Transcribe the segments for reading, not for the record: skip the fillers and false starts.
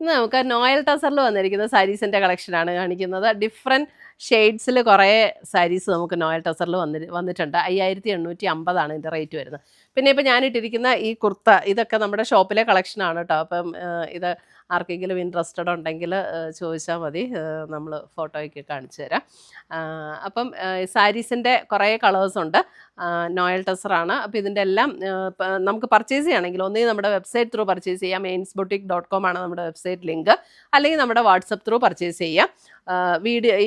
ഇന്ന് നമുക്ക് നോയൽ ടസറിൽ വന്നിരിക്കുന്ന സാരീസിൻ്റെ കളക്ഷനാണ് കാണിക്കുന്നത്. ഡിഫറെൻറ്റ് ഷെയ്ഡ്സിൽ കുറേ സാരീസ് നമുക്ക് നോയൽ ടസറിൽ വന്നിട്ടുണ്ട്. 5850 ഇതിൻ്റെ റേറ്റ് വരുന്നത്. പിന്നെ ഇപ്പോൾ ഞാനിട്ടിരിക്കുന്ന ഈ കുർത്ത ഇതൊക്കെ നമ്മുടെ ഷോപ്പിലെ കളക്ഷനാണ് കേട്ടോ. അപ്പം ഇത് ആർക്കെങ്കിലും ഇൻട്രസ്റ്റഡ് ഉണ്ടെങ്കിൽ ചോദിച്ചാൽ മതി, നമ്മൾ ഫോട്ടോയൊക്കെ കാണിച്ചു തരാം. അപ്പം സാരീസിൻ്റെ കുറേ കളേഴ്സുണ്ട്. നോയൽ ടസറാണ്. അപ്പോൾ ഇതിൻ്റെ എല്ലാം നമുക്ക് പർച്ചേസ് ചെയ്യണമെങ്കിൽ ഒന്നുകിൽ നമ്മുടെ വെബ്സൈറ്റ് ത്രൂ പർച്ചേസ് ചെയ്യാം. meinsboutique.com ആണ് നമ്മുടെ വെബ്സൈറ്റ് ലിങ്ക്. അല്ലെങ്കിൽ നമ്മുടെ വാട്സപ്പ് ത്രൂ പർച്ചേസ് ചെയ്യാം.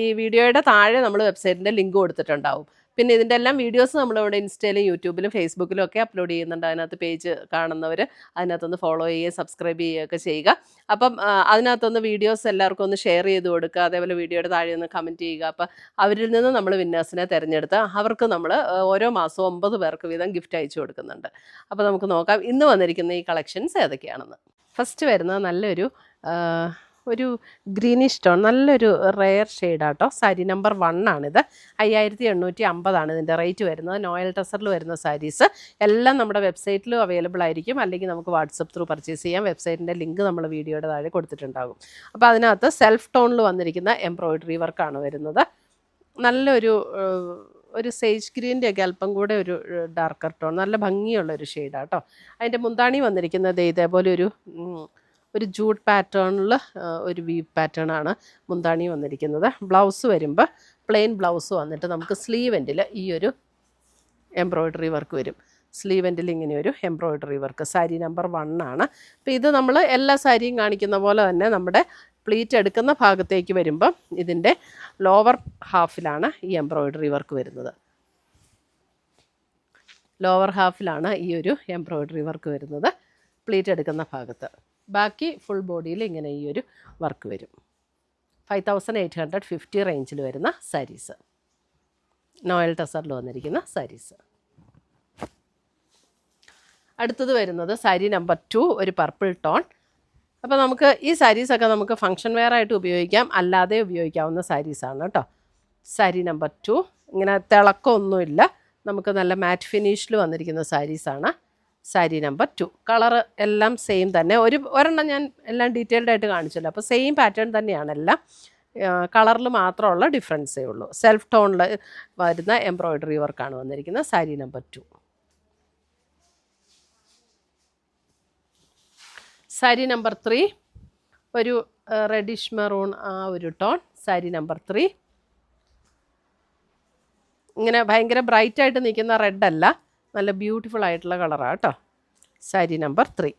ഈ വീഡിയോയുടെ താഴെ നമ്മൾ വെബ്സൈറ്റിൻ്റെ ലിങ്ക് കൊടുത്തിട്ടുണ്ടാവും. പിന്നെ ഇതിൻ്റെ എല്ലാം വീഡിയോസ് നമ്മളിവിടെ ഇൻസ്റ്റയിലും യൂട്യൂബിലും ഫേസ്ബുക്കിലും ഒക്കെ അപ്ലോഡ് ചെയ്യുന്നുണ്ട്. അതിനകത്ത് പേജ് കാണുന്നവർ അതിനകത്തൊന്ന് ഫോളോ ചെയ്യുകയും സബ്സ്ക്രൈബ് ചെയ്യുകയൊക്കെ ചെയ്യുക. അപ്പം അതിനകത്തൊന്ന് വീഡിയോസ് എല്ലാവർക്കും ഒന്ന് ഷെയർ ചെയ്ത് കൊടുക്കുക. അതേപോലെ വീഡിയോയുടെ താഴെ ഒന്ന് കമൻറ്റ് ചെയ്യുക. അപ്പം അവരിൽ നിന്ന് നമ്മൾ വിന്നേഴ്സിനെ തിരഞ്ഞെടുത്ത് അവർക്ക് നമ്മൾ ഓരോ മാസവും 9 പേർക്ക് വീതം ഗിഫ്റ്റ് അയച്ചു കൊടുക്കുന്നുണ്ട്. അപ്പോൾ നമുക്ക് നോക്കാം ഇന്ന് വന്നിരിക്കുന്ന ഈ കളക്ഷൻസ് ഏതൊക്കെയാണെന്ന്. ഫസ്റ്റ് വരുന്നത് നല്ലൊരു ഒരു ഗ്രീനിഷ് ടോൺ, നല്ലൊരു റെയർ ഷെയ്ഡാട്ടോ. സാരി നമ്പർ 1 ആണിത്. 5850 ഇതിൻ്റെ റേറ്റ് വരുന്നത്. നോയൽ ടസറിൽ വരുന്ന സാരീസ് എല്ലാം നമ്മുടെ വെബ്സൈറ്റിലും അവൈലബിൾ ആയിരിക്കും. അല്ലെങ്കിൽ നമുക്ക് വാട്സപ്പ് ത്രൂ പർച്ചേസ് ചെയ്യാം. വെബ്സൈറ്റിൻ്റെ ലിങ്ക് നമ്മൾ വീഡിയോയുടെ താഴെ കൊടുത്തിട്ടുണ്ടാകും. അപ്പോൾ അതിനകത്ത് സെൽഫ് ടോണിൽ വന്നിരിക്കുന്ന എംബ്രോയിഡറി വർക്കാണ് വരുന്നത്. നല്ലൊരു സേജ് ഗ്രീൻ്റെ ഒക്കെ അല്പം കൂടെ ഒരു ഡാർക്കർ ടോൺ, നല്ല ഭംഗിയുള്ളൊരു ഷെയ്ഡാട്ടോ. അതിൻ്റെ മുന്താണി വന്നിരിക്കുന്നത് ഇതേപോലെ ഒരു ജൂട്ട് പാറ്റേണിൽ ഒരു വീവ് പാറ്റേൺ ആണ് മുന്താണി വന്നിരിക്കുന്നത്. ബ്ലൗസ് വരുമ്പോൾ പ്ലെയിൻ ബ്ലൗസ് വന്നിട്ട് നമുക്ക് സ്ലീവ് എൻഡിൽ ഈ ഒരു എംബ്രോയിഡറി വർക്ക് വരും. സ്ലീവ് എൻഡിൽ ഇങ്ങനെ ഒരു എംബ്രോയിഡറി വർക്ക്. സാരി നമ്പർ 1 ആണ്. അപ്പോൾ ഇത് നമ്മൾ എല്ലാ സാരിയും കാണിക്കുന്ന പോലെ തന്നെ നമ്മുടെ പ്ലീറ്റ് എടുക്കുന്ന ഭാഗത്തേക്ക് വരുമ്പം ഇതിൻ്റെ ലോവർ ഹാഫിലാണ് ഈ എംബ്രോയിഡറി വർക്ക് വരുന്നത്. ലോവർ ഹാഫിലാണ് ഈ ഒരു എംബ്രോയിഡറി വർക്ക് വരുന്നത് പ്ലീറ്റ് എടുക്കുന്ന ഭാഗത്ത്. ബാക്കി ഫുൾ ബോഡിയിൽ ഇങ്ങനെ ഈ ഒരു വർക്ക് വരും. 5850 റേഞ്ചിൽ വരുന്ന സാരീസ്, നോയൽ ടസറിൽ വന്നിരിക്കുന്ന സാരീസ്. അടുത്തത് വരുന്നത് സാരി നമ്പർ 2, ഒരു പർപ്പിൾ ടോൺ. അപ്പോൾ നമുക്ക് ഈ സാരീസൊക്കെ നമുക്ക് ഫങ്ഷൻ വെയർ ആയിട്ട് ഉപയോഗിക്കാം, അല്ലാതെ ഉപയോഗിക്കാവുന്ന സാരീസാണ് കേട്ടോ. സാരി നമ്പർ 2 ഇങ്ങനെ തിളക്കമൊന്നുമില്ല, നമുക്ക് നല്ല മാറ്റ് ഫിനിഷിൽ വന്നിരിക്കുന്ന സാരീസാണ്. സാരി നമ്പർ 2 കളറ് എല്ലാം സെയിം തന്നെ. ഒരെണ്ണം ഞാൻ എല്ലാം ഡീറ്റെയിൽഡ് ആയിട്ട് കാണിച്ചല്ലോ. അപ്പോൾ സെയിം പാറ്റേൺ തന്നെയാണ് എല്ലാം, കളറിൽ മാത്രമുള്ള ഡിഫറൻസേ ഉള്ളൂ. സെൽഫ് ടോണിൽ വരുന്ന എംബ്രോയിഡറി വർക്കാണ് വന്നിരിക്കുന്നത്. സാരി നമ്പർ 2. സാരി നമ്പർ 3 ഒരു റെഡിഷ് മെറൂൺ ആ ഒരു ടോൺ. സാരി നമ്പർ 3 ഇങ്ങനെ ഭയങ്കര ബ്രൈറ്റായിട്ട് നിൽക്കുന്ന റെഡ് അല്ല, നല്ല ബ്യൂട്ടിഫുൾ ആയിട്ടുള്ള കളറാണ് കേട്ടോ. സാരി നമ്പർ 3.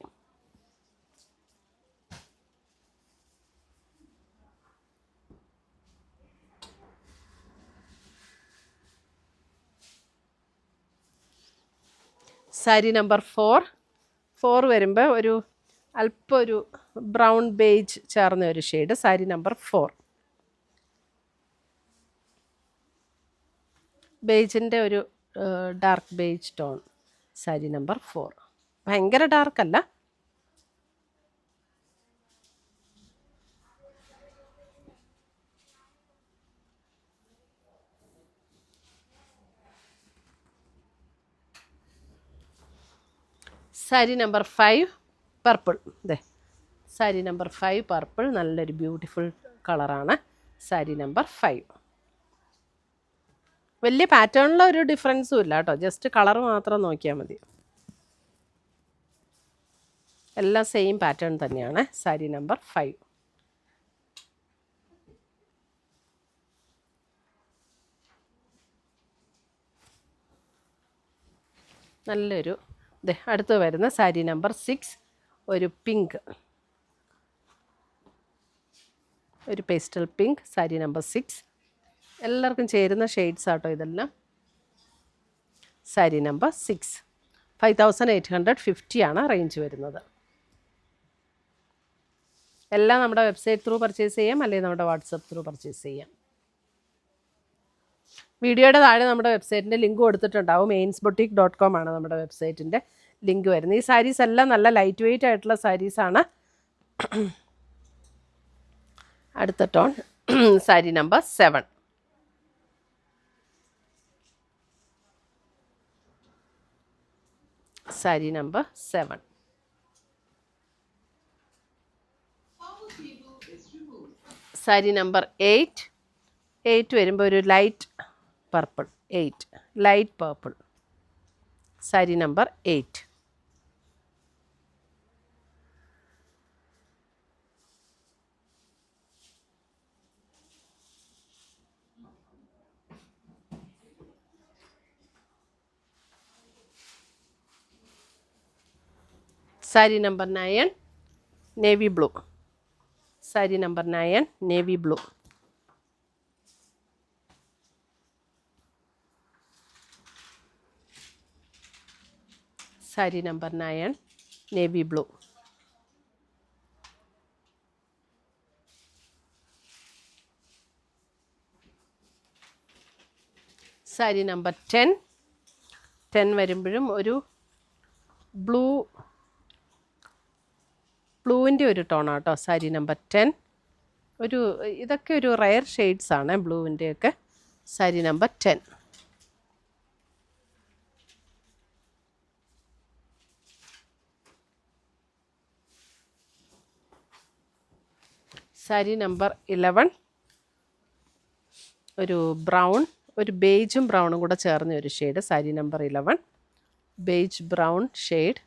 സാരി നമ്പർ 4 വരുമ്പോൾ അല്പം ഒരു ബ്രൗൺ ബേജ് ചേർന്ന ഒരു ഷെയ്ഡ്. സാരി നമ്പർ 4 ബേജിൻ്റെ ഒരു dark beige tone. Sari number 4 ഭയങ്കര ഡാർക്കല്ല. Sari number 5 purple. അതെ, സാരി നമ്പർ 5 പർപ്പിൾ, നല്ലൊരു ബ്യൂട്ടിഫുൾ കളറാണ്. സാരി നമ്പർ 5 വലിയ പാറ്റേണിൽ ഒരു ഡിഫറൻസും ഇല്ല കേട്ടോ, ജസ്റ്റ് കളർ മാത്രം നോക്കിയാൽ മതി. എല്ലാം സെയിം പാറ്റേൺ തന്നെയാണ്. സാരി നമ്പർ 5. നല്ലൊരു അടുത്ത് വരുന്ന സാരി നമ്പർ 6 ഒരു പിങ്ക്, ഒരു പേസ്റ്റൽ പിങ്ക്. സാരി നമ്പർ 6 എല്ലാവർക്കും ചേരുന്ന ഷെയ്ഡ്സ് ആട്ടോ ഇതെല്ലാം. സാരി നമ്പർ 6 5850 ആണ് റേഞ്ച് വരുന്നത്. എല്ലാം നമ്മുടെ വെബ്സൈറ്റ് ത്രൂ പർച്ചേസ് ചെയ്യാം, അല്ലെങ്കിൽ നമ്മുടെ വാട്സപ്പ് ത്രൂ പർച്ചേസ് ചെയ്യാം. വീഡിയോയുടെ താഴെ നമ്മുടെ വെബ്സൈറ്റിൻ്റെ ലിങ്ക് കൊടുത്തിട്ടുണ്ടാവും. meinsboutique.com ആണ് നമ്മുടെ വെബ്സൈറ്റിൻ്റെ ലിങ്ക് വരുന്നത്. ഈ സാരീസ് എല്ലാം നല്ല ലൈറ്റ് വെയ്റ്റ് ആയിട്ടുള്ള സാരീസാണ്. അടുത്ത tone sari number 7. Sari number 7 sari number 8. 8 വരുമ്പോൾ ഒരു light purple. 8 light purple. Sari number 8. Sari number 9 navy blue. Sari number 9 navy blue. Sari number 9 navy blue. Sari number 10. 10 വരുമ്പോഴും ഒരു ബ്ലൂവിൻ്റെ ഒരു ടോണാണ് കേട്ടോ സാരി നമ്പർ 10. ഇതൊക്കെ ഒരു റയർ ഷെയ്ഡ്സ് ആണ് ബ്ലൂവിൻ്റെയൊക്കെ. സാരി നമ്പർ 10. സാരി നമ്പർ 11 ഒരു ബ്രൗൺ, ഒരു ബേജും ബ്രൗണും കൂടെ ചേർന്ന ഒരു shade. Sari number 11 beige brown shade.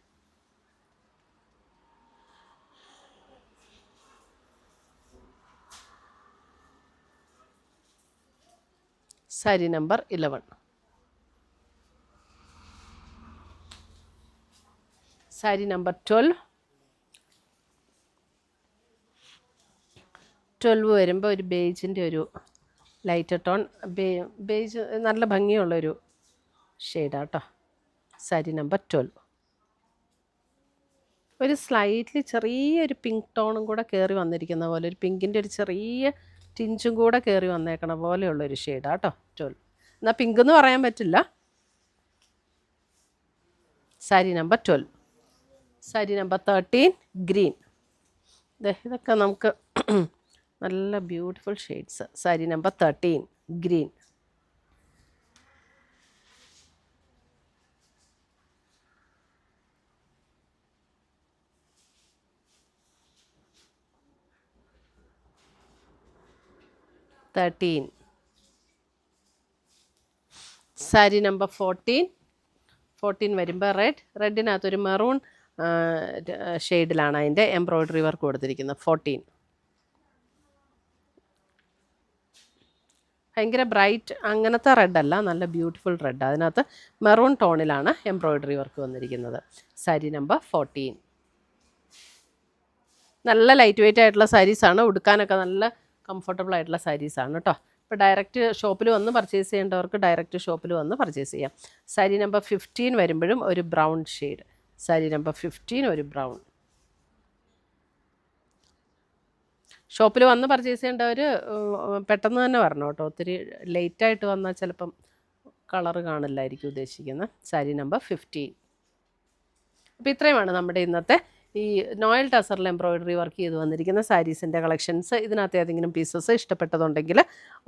Sari number 11. Sari number 12. 12 വരുമ്പോൾ ഒരു ബേജിൻ്റെ ഒരു ലൈറ്റ് ടോൺ ബേജ് നല്ല ഭംഗിയുള്ളൊരു ഷെയ്ഡാണ് കേട്ടോ. സാരി നമ്പർ 12. ഒരു സ്ലൈറ്റ്ലി ചെറിയൊരു പിങ്ക് ടോണും കൂടെ കയറി വന്നിരിക്കുന്ന പോലെ, ഒരു പിങ്കിൻ്റെ ഒരു ചെറിയ ടിഞ്ചും കൂടെ കയറി വന്നേക്കണ പോലെയുള്ളൊരു ഷെയ്ഡാണ് കേട്ടോ 12. എന്നാൽ പിങ്ക് എന്ന് പറയാൻ പറ്റില്ല. Sari number 12. Sari number 13 green. ഇതൊക്കെ നമുക്ക് നല്ല beautiful shades. Sari number 13 green. Sari number 14. 14 വരുമ്പോൾ റെഡിനകത്തൊരു മെറൂൺ ഷെയ്ഡിലാണ് അതിൻ്റെ എംബ്രോയ്ഡറി വർക്ക് കൊടുത്തിരിക്കുന്നത്. 14 ഭയങ്കര ബ്രൈറ്റ് അങ്ങനത്തെ റെഡല്ല, നല്ല ബ്യൂട്ടിഫുൾ റെഡ്. അതിനകത്ത് മെറൂൺ ടോണിലാണ് എംബ്രോയ്ഡറി വർക്ക് വന്നിരിക്കുന്നത്. സാരി നമ്പർ 14. നല്ല ലൈറ്റ് വെയ്റ്റ് ആയിട്ടുള്ള സാരീസാണ്, ഉടുക്കാനൊക്കെ നല്ല കംഫർട്ടബിൾ ആയിട്ടുള്ള സാരീസാണ് കേട്ടോ. ഇപ്പോൾ ഡയറക്റ്റ് ഷോപ്പിൽ വന്ന് പർച്ചേസ് ചെയ്യേണ്ടവർക്ക് ഡയറക്റ്റ് ഷോപ്പിൽ വന്ന് പർച്ചേസ് ചെയ്യാം. സാരി നമ്പർ 15 വരുമ്പോഴും ഒരു ബ്രൗൺ ഷെയ്ഡ്. സാരി നമ്പർ 15 ഒരു ബ്രൗൺ. ഷോപ്പിൽ വന്ന് പർച്ചേസ് ചെയ്യേണ്ടവർ പെട്ടെന്ന് തന്നെ വരണം കേട്ടോ. ഒത്തിരി ലേറ്റായിട്ട് വന്നാൽ ചിലപ്പം കളറ് കാണില്ലായിരിക്കും ഉദ്ദേശിക്കുന്നത്. സാരി നമ്പർ 15. അപ്പോൾ ഇത്രയുമാണ് നമ്മുടെ ഇന്നത്തെ ഈ നോയൽ ടസറിൽ എംബ്രോയ്ഡറി വർക്ക് ചെയ്ത് വന്നിരിക്കുന്ന സാരീസിൻ്റെ കളക്ഷൻസ്. ഇതിനകത്ത് ഏതെങ്കിലും പീസസ് ഇഷ്ടപ്പെട്ടതുണ്ടെങ്കിൽ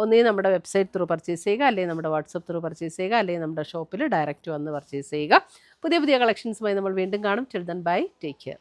ഒന്നുകിൽ നമ്മുടെ വെബ്സൈറ്റ് ത്രൂ പർച്ചേസ് ചെയ്യുക, അല്ലെങ്കിൽ നമ്മുടെ വാട്സപ്പ് ത്രൂ പർച്ചേസ് ചെയ്യുക, അല്ലെങ്കിൽ നമ്മുടെ ഷോപ്പിൽ ഡയറക്റ്റ് വന്ന് പർച്ചേസ് ചെയ്യുക. പുതിയ പുതിയ കളക്ഷൻസുമായി നമ്മൾ വീണ്ടും കാണും. Till then bye, take care.